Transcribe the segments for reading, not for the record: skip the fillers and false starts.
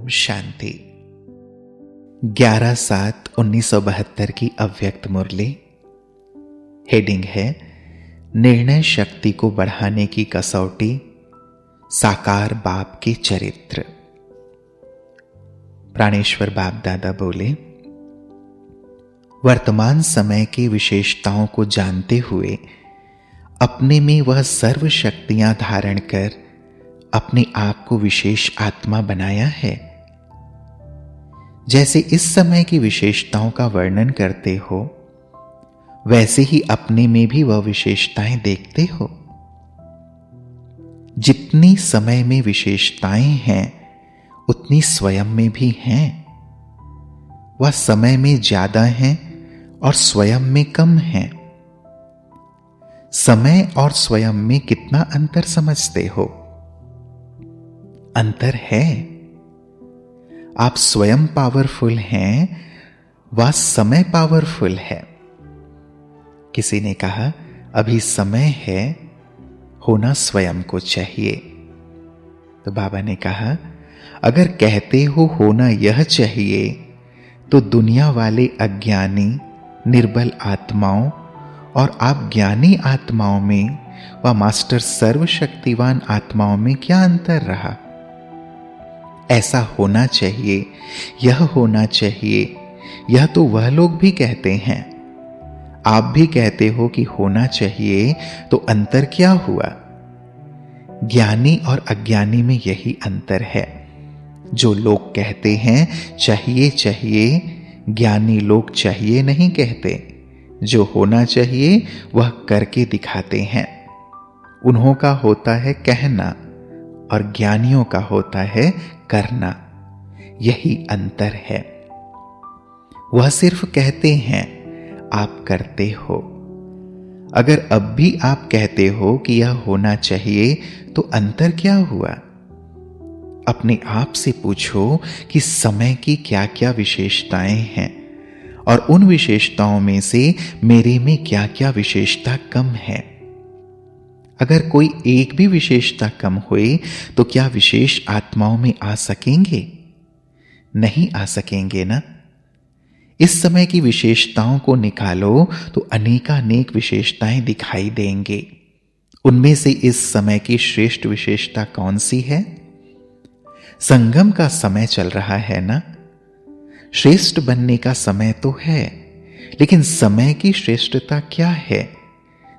शांति। 11/7/1972 की अव्यक्त मुरली। हेडिंग है निर्णय शक्ति को बढ़ाने की कसौटी, साकार बाप के चरित्र। प्राणेश्वर बाप दादा बोले, वर्तमान समय की विशेषताओं को जानते हुए अपने में वह सर्व शक्तियां धारण कर अपने आप को विशेष आत्मा बनाया है। जैसे इस समय की विशेषताओं का वर्णन करते हो, वैसे ही अपने में भी वह विशेषताएं देखते हो। जितनी समय में विशेषताएं हैं उतनी स्वयं में भी हैं। वह समय में ज्यादा हैं और स्वयं में कम हैं। समय और स्वयं में कितना अंतर समझते हो? अंतर है। आप स्वयं पावरफुल हैं, वह समय पावरफुल है। किसी ने कहा, अभी समय है, होना स्वयं को चाहिए। तो बाबा ने कहा, अगर कहते हो होना यह चाहिए, तो दुनिया वाले अज्ञानी निर्बल आत्माओं और आप ज्ञानी आत्माओं में व मास्टर सर्वशक्तिवान आत्माओं में क्या अंतर रहा? ऐसा होना चाहिए, यह होना चाहिए, यह तो वह लोग भी कहते हैं। आप भी कहते हो कि होना चाहिए, तो अंतर क्या हुआ? ज्ञानी और अज्ञानी में यही अंतर है। जो लोग कहते हैं चाहिए चाहिए, ज्ञानी लोग चाहिए नहीं कहते। जो होना चाहिए वह करके दिखाते हैं। उन्हों का होता है कहना और ज्ञानियों का होता है करना। यही अंतर है। वह सिर्फ कहते हैं, आप करते हो। अगर अब भी आप कहते हो कि यह होना चाहिए, तो अंतर क्या हुआ? अपने आप से पूछो कि समय की क्या क्या विशेषताएं हैं और उन विशेषताओं में से मेरे में क्या क्या विशेषता कम है। अगर कोई एक भी विशेषता कम हुई, तो क्या विशेष आत्माओं में आ सकेंगे? नहीं आ सकेंगे ना। इस समय की विशेषताओं को निकालो तो अनेकानेक विशेषताएं दिखाई देंगे। उनमें से इस समय की श्रेष्ठ विशेषता कौन सी है? संगम का समय चल रहा है ना। श्रेष्ठ बनने का समय तो है, लेकिन समय की श्रेष्ठता क्या है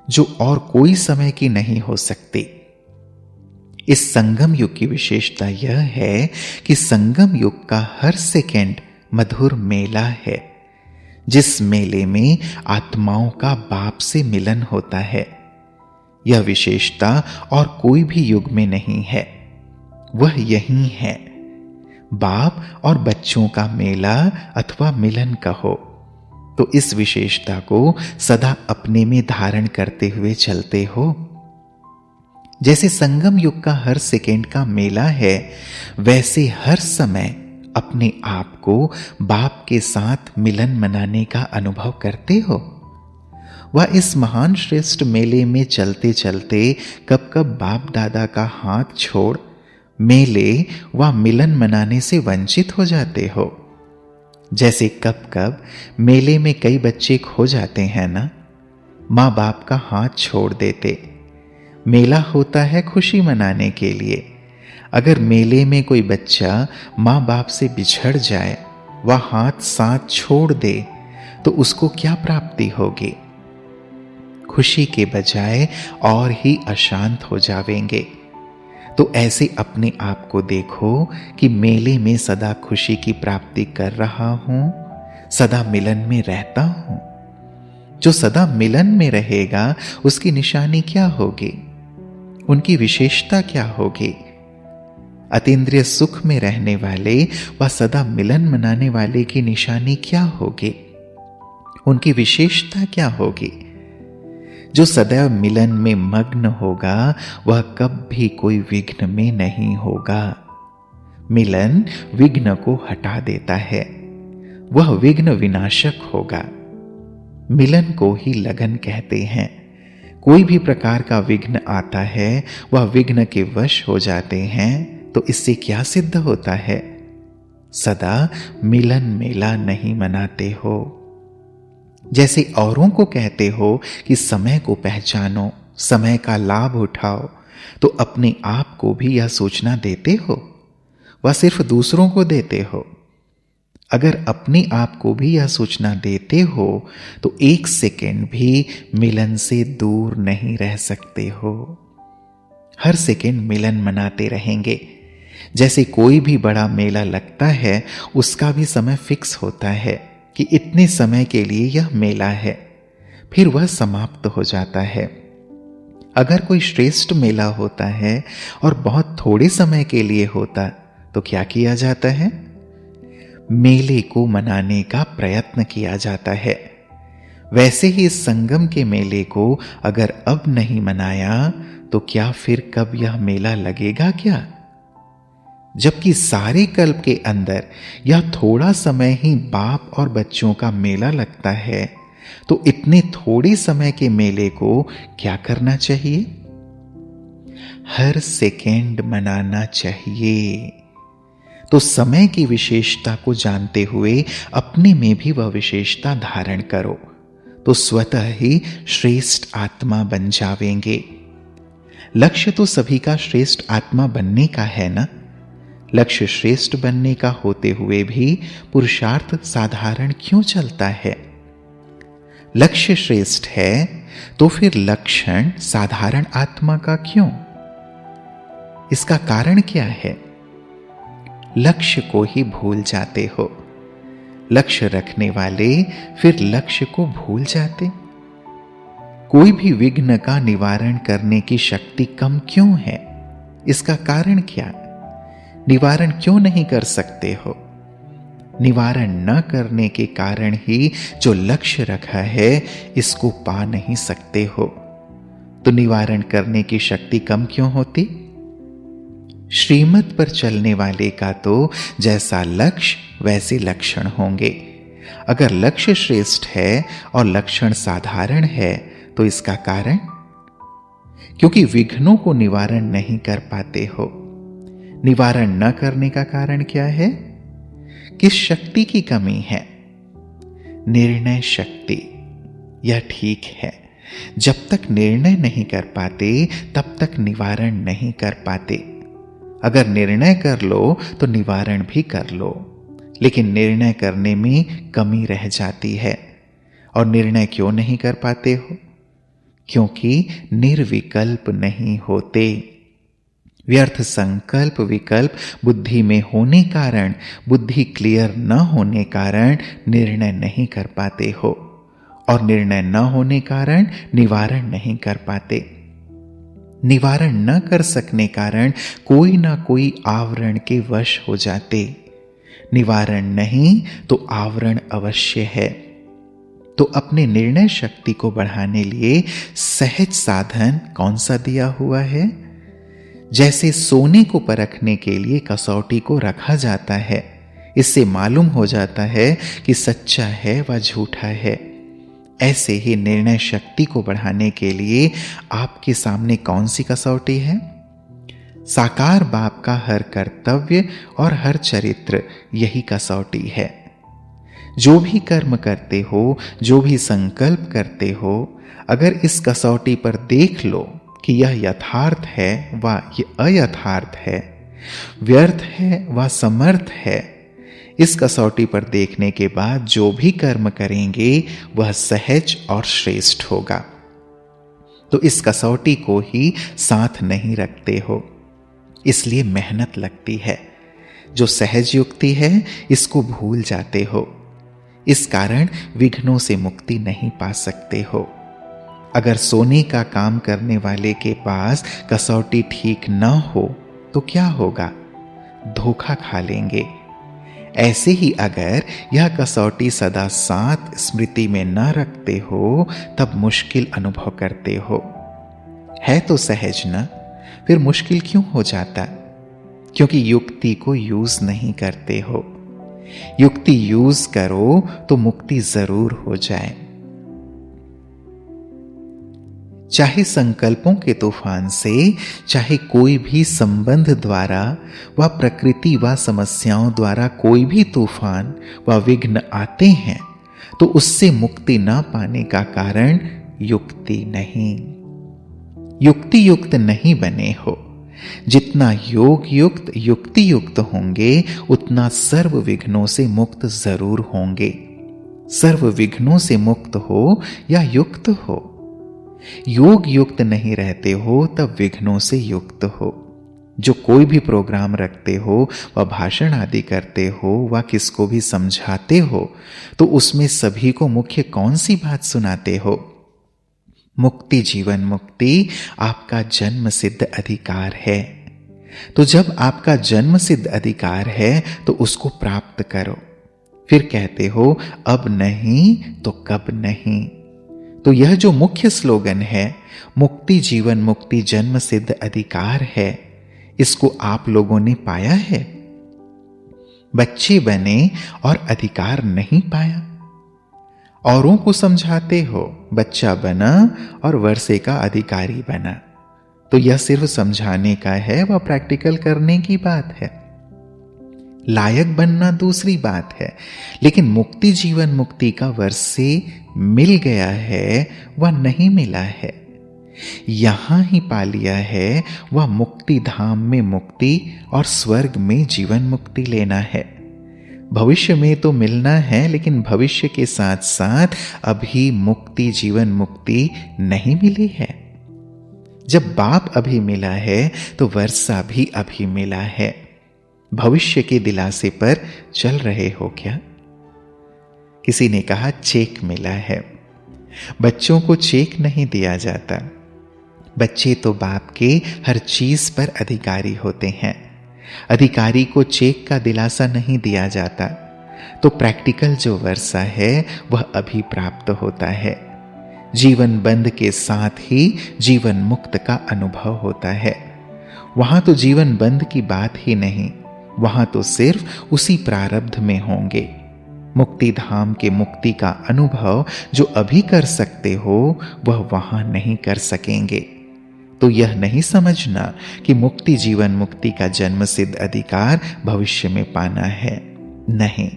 जो और कोई समय की नहीं हो सकती? इस संगम युग की विशेषता यह है कि संगम युग का हर सेकंड मधुर मेला है, जिस मेले में आत्माओं का बाप से मिलन होता है। यह विशेषता और कोई भी युग में नहीं है, वह यही है। बाप और बच्चों का मेला अथवा मिलन कहो, तो इस विशेषता को सदा अपने में धारण करते हुए चलते हो। जैसे संगम युग का हर सेकंड का मेला है, वैसे हर समय अपने आप को बाप के साथ मिलन मनाने का अनुभव करते हो। वह इस महान श्रेष्ठ मेले में चलते चलते कब कब बाप दादा का हाथ छोड़ मेले व मिलन मनाने से वंचित हो जाते हो। जैसे कब कब मेले में कई बच्चे खो जाते हैं ना, माँ बाप का हाथ छोड़ देते। मेला होता है खुशी मनाने के लिए। अगर मेले में कोई बच्चा माँ बाप से बिछड़ जाए, वह हाथ साथ छोड़ दे, तो उसको क्या प्राप्ति होगी? खुशी के बजाय और ही अशांत हो जावेंगे। तो ऐसे अपने आप को देखो कि मेले में सदा खुशी की प्राप्ति कर रहा हूं, सदा मिलन में रहता हूं। जो सदा मिलन में रहेगा, उसकी निशानी क्या होगी? उनकी विशेषता क्या होगी? अतीन्द्रिय सुख में रहने वाले व सदा मिलन मनाने वाले की निशानी क्या होगी? उनकी विशेषता क्या होगी? जो सदैव मिलन में मग्न होगा, वह कभी कोई विघ्न में नहीं होगा। मिलन विघ्न को हटा देता है, वह विघ्न विनाशक होगा। मिलन को ही लगन कहते हैं। कोई भी प्रकार का विघ्न आता है, वह विघ्न के वश हो जाते हैं। तो इससे क्या सिद्ध होता है? सदा मिलन मेला नहीं मनाते हो। जैसे औरों को कहते हो कि समय को पहचानो, समय का लाभ उठाओ, तो अपने आप को भी यह सूचना देते हो व सिर्फ दूसरों को देते हो? अगर अपने आप को भी यह सूचना देते हो तो एक सेकेंड भी मिलन से दूर नहीं रह सकते हो। हर सेकेंड मिलन मनाते रहेंगे। जैसे कोई भी बड़ा मेला लगता है, उसका भी समय फिक्स होता है कि इतने समय के लिए यह मेला है, फिर वह समाप्त हो जाता है। अगर कोई श्रेष्ठ मेला होता है और बहुत थोड़े समय के लिए होता, तो क्या किया जाता है? मेले को मनाने का प्रयत्न किया जाता है। वैसे ही इस संगम के मेले को अगर अब नहीं मनाया तो क्या फिर कब यह मेला लगेगा क्या? जबकि सारे कल्प के अंदर यह थोड़ा समय ही बाप और बच्चों का मेला लगता है, तो इतने थोड़े समय के मेले को क्या करना चाहिए? हर सेकेंड मनाना चाहिए। तो समय की विशेषता को जानते हुए अपने में भी वह विशेषता धारण करो, तो स्वतः ही श्रेष्ठ आत्मा बन जावेंगे। लक्ष्य तो सभी का श्रेष्ठ आत्मा बनने का है ना। लक्ष्य श्रेष्ठ बनने का होते हुए भी पुरुषार्थ साधारण क्यों चलता है? लक्ष्य श्रेष्ठ है तो फिर लक्षण साधारण आत्मा का क्यों? इसका कारण क्या है? लक्ष्य को ही भूल जाते हो। लक्ष्य रखने वाले फिर लक्ष्य को भूल जाते। कोई भी विघ्न का निवारण करने की शक्ति कम क्यों है? इसका कारण क्या? निवारण क्यों नहीं कर सकते हो? निवारण न करने के कारण ही जो लक्ष्य रखा है, इसको पा नहीं सकते हो। तो निवारण करने की शक्ति कम क्यों होती? श्रीमत पर चलने वाले का तो जैसा लक्ष्य वैसे लक्षण होंगे। अगर लक्ष्य श्रेष्ठ है और लक्षण साधारण है, तो इसका कारण? क्योंकि विघ्नों को निवारण नहीं कर पाते हो। निवारण न करने का कारण क्या है? किस शक्ति की कमी है? निर्णय शक्ति। यह ठीक है, जब तक निर्णय नहीं कर पाते तब तक निवारण नहीं कर पाते। अगर निर्णय कर लो तो निवारण भी कर लो, लेकिन निर्णय करने में कमी रह जाती है। और निर्णय क्यों नहीं कर पाते हो? क्योंकि निर्विकल्प नहीं होते। व्यर्थ संकल्प विकल्प बुद्धि में होने कारण, बुद्धि क्लियर न होने कारण निर्णय नहीं कर पाते हो, और निर्णय न होने कारण निवारण नहीं कर पाते। निवारण न कर सकने कारण कोई ना कोई आवरण के वश हो जाते। निवारण नहीं तो आवरण अवश्य है। तो अपने निर्णय शक्ति को बढ़ाने लिए सहज साधन कौन सा दिया हुआ है? जैसे सोने को परखने के लिए कसौटी को रखा जाता है, इससे मालूम हो जाता है कि सच्चा है व झूठा है। ऐसे ही निर्णय शक्ति को बढ़ाने के लिए आपके सामने कौन सी कसौटी है? साकार बाप का हर कर्तव्य और हर चरित्र यही कसौटी है। जो भी कर्म करते हो, जो भी संकल्प करते हो, अगर इस कसौटी पर देख लो कि यह यथार्थ है व यह अयथार्थ है, व्यर्थ है व समर्थ है, इस कसौटी पर देखने के बाद जो भी कर्म करेंगे वह सहज और श्रेष्ठ होगा। तो इस कसौटी को ही साथ नहीं रखते हो, इसलिए मेहनत लगती है। जो सहज युक्ति है इसको भूल जाते हो, इस कारण विघ्नों से मुक्ति नहीं पा सकते हो। अगर सोने का काम करने वाले के पास कसौटी ठीक न हो तो क्या होगा? धोखा खा लेंगे। ऐसे ही अगर यह कसौटी सदा साथ स्मृति में न रखते हो तब मुश्किल अनुभव करते हो। है तो सहज न, फिर मुश्किल क्यों हो जाता? क्योंकि युक्ति को यूज नहीं करते हो। युक्ति यूज करो तो मुक्ति जरूर हो जाए। चाहे संकल्पों के तूफान से, चाहे कोई भी संबंध द्वारा व प्रकृति व समस्याओं द्वारा कोई भी तूफान व विघ्न आते हैं, तो उससे मुक्ति ना पाने का कारण युक्ति नहीं, युक्ति युक्त नहीं बने हो। जितना योग युक्त युक्ति युक्त होंगे, उतना सर्व विघ्नों से मुक्त जरूर होंगे। सर्व विघ्नों से मुक्त हो या युक्त हो, योग युक्त नहीं रहते हो तब विघ्नों से युक्त हो। जो कोई भी प्रोग्राम रखते हो व भाषण आदि करते हो व किसको भी समझाते हो, तो उसमें सभी को मुख्य कौन सी बात सुनाते हो? मुक्ति, जीवन मुक्ति आपका जन्म सिद्ध अधिकार है। तो जब आपका जन्म सिद्ध अधिकार है तो उसको प्राप्त करो। फिर कहते हो अब नहीं तो कब नहीं। तो यह जो मुख्य स्लोगन है, मुक्ति जीवन मुक्ति जन्म सिद्ध अधिकार है, इसको आप लोगों ने पाया है? बच्चे बने और अधिकार नहीं पाया। औरों को समझाते हो, बच्चा बना और वर्षे का अधिकारी बना। तो यह सिर्फ समझाने का है व प्रैक्टिकल करने की बात है। लायक बनना दूसरी बात है, लेकिन मुक्ति जीवन मुक्ति का वर्षे मिल गया है वह नहीं मिला है, यहां ही पा लिया है। वह मुक्ति धाम में मुक्ति और स्वर्ग में जीवन मुक्ति लेना है। भविष्य में तो मिलना है, लेकिन भविष्य के साथ साथ अभी मुक्ति जीवन मुक्ति नहीं मिली है। जब बाप अभी मिला है तो वर्षा भी अभी मिला है। भविष्य के दिलासे पर चल रहे हो क्या? किसी ने कहा चेक मिला है। बच्चों को चेक नहीं दिया जाता। बच्चे तो बाप के हर चीज पर अधिकारी होते हैं। अधिकारी को चेक का दिलासा नहीं दिया जाता। तो प्रैक्टिकल जो वर्षा है वह अभी प्राप्त होता है। जीवन बंध के साथ ही जीवन मुक्त का अनुभव होता है। वहां तो जीवन बंध की बात ही नहीं, वहां तो सिर्फ उसी प्रारब्ध में होंगे। मुक्ति धाम के मुक्ति का अनुभव जो अभी कर सकते हो वह वहां नहीं कर सकेंगे। तो यह नहीं समझना कि मुक्ति जीवन मुक्ति का जन्म सिद्ध अधिकार भविष्य में पाना है। नहीं,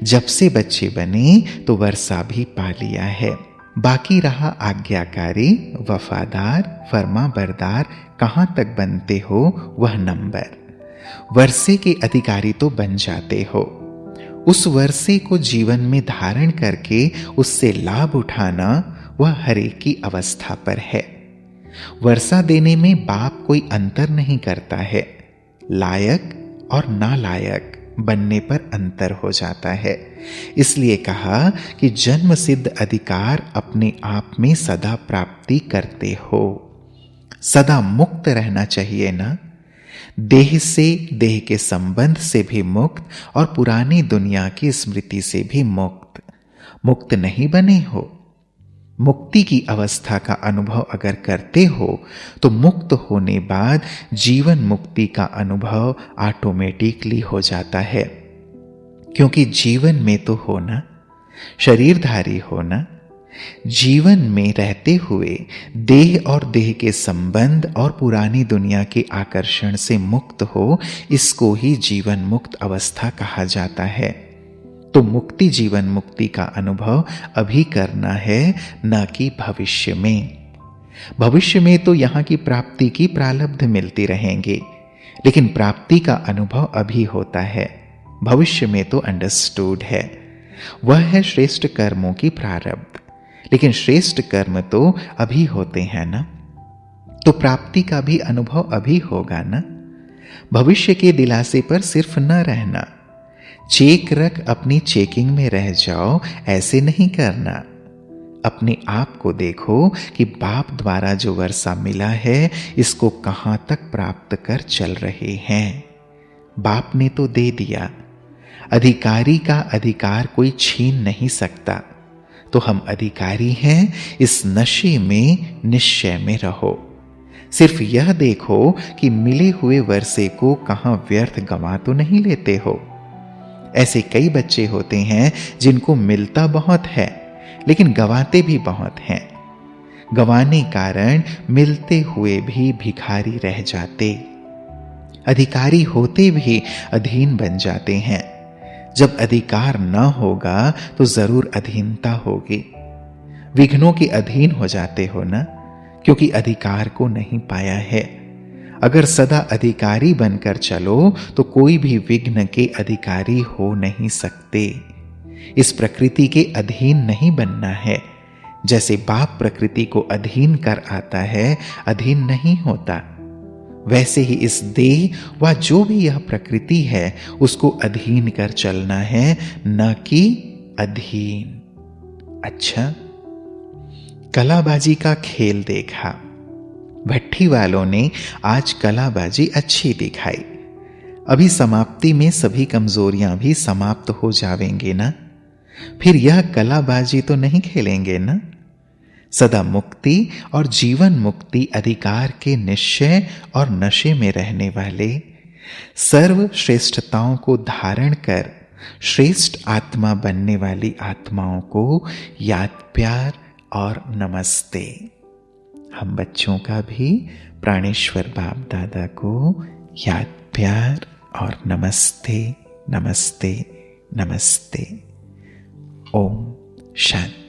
जब से बच्चे बने तो वर्षा भी पा लिया है। बाकी रहा आज्ञाकारी, वफादार, फर्मा बरदार कहां तक बनते हो वह नंबर। वर्षे के अधिकारी तो बन जाते हो। उस वर्षे को जीवन में धारण करके उससे लाभ उठाना वह हरेक की अवस्था पर है। वर्षा देने में बाप कोई अंतर नहीं करता है। लायक और नालायक बनने पर अंतर हो जाता है। इसलिए कहा कि जन्म सिद्ध अधिकार अपने आप में सदा प्राप्ति करते हो। सदा मुक्त रहना चाहिए ना। देह से, देह के संबंध से भी मुक्त और पुरानी दुनिया की स्मृति से भी मुक्त। मुक्त नहीं बने हो। मुक्ति की अवस्था का अनुभव अगर करते हो तो मुक्त होने बाद जीवन मुक्ति का अनुभव ऑटोमेटिकली हो जाता है। क्योंकि जीवन में तो होना, शरीरधारी होना, जीवन में रहते हुए देह और देह के संबंध और पुरानी दुनिया के आकर्षण से मुक्त हो, इसको ही जीवन मुक्त अवस्था कहा जाता है। तो मुक्ति जीवन मुक्ति का अनुभव अभी करना है, न कि भविष्य में। भविष्य में तो यहां की प्राप्ति की प्रारब्ध मिलती रहेंगे, लेकिन प्राप्ति का अनुभव अभी होता है। भविष्य में तो अंडरस्टूड है, वह है श्रेष्ठ कर्मों की प्रारब्ध। लेकिन श्रेष्ठ कर्म तो अभी होते हैं ना, तो प्राप्ति का भी अनुभव अभी होगा ना। भविष्य के दिलासे पर सिर्फ न रहना, चेक रख अपनी चेकिंग में रह जाओ, ऐसे नहीं करना। अपने आप को देखो कि बाप द्वारा जो वर्षा मिला है इसको कहां तक प्राप्त कर चल रहे हैं। बाप ने तो दे दिया। अधिकारी का अधिकार कोई छीन नहीं सकता। तो हम अधिकारी हैं, इस नशे में निश्चय में रहो। सिर्फ यह देखो कि मिले हुए वर्षे को कहां व्यर्थ गंवा तो नहीं लेते हो। ऐसे कई बच्चे होते हैं जिनको मिलता बहुत है लेकिन गंवाते भी बहुत हैं। गंवाने कारण मिलते हुए भी भिखारी रह जाते, अधिकारी होते भी अधीन बन जाते हैं। जब अधिकार न होगा तो जरूर अधीनता होगी। विघ्नों के अधीन हो जाते हो ना, क्योंकि अधिकार को नहीं पाया है। अगर सदा अधिकारी बनकर चलो तो कोई भी विघ्न के अधिकारी हो नहीं सकते। इस प्रकृति के अधीन नहीं बनना है। जैसे बाप प्रकृति को अधीन कर आता है, अधीन नहीं होता, वैसे ही इस देह व जो भी यह प्रकृति है उसको अधीन कर चलना है, न कि अधीन। अच्छा, कलाबाजी का खेल देखा। भट्ठी वालों ने आज कलाबाजी अच्छी दिखाई। अभी समाप्ति में सभी कमजोरियां भी समाप्त हो जावेंगे ना, फिर यह कलाबाजी तो नहीं खेलेंगे ना। सदा मुक्ति और जीवन मुक्ति अधिकार के निश्चय और नशे में रहने वाले, सर्व श्रेष्ठताओं को धारण कर श्रेष्ठ आत्मा बनने वाली आत्माओं को याद प्यार और नमस्ते। हम बच्चों का भी प्राणेश्वर बाप दादा को याद प्यार और नमस्ते नमस्ते नमस्ते। ओम शांति।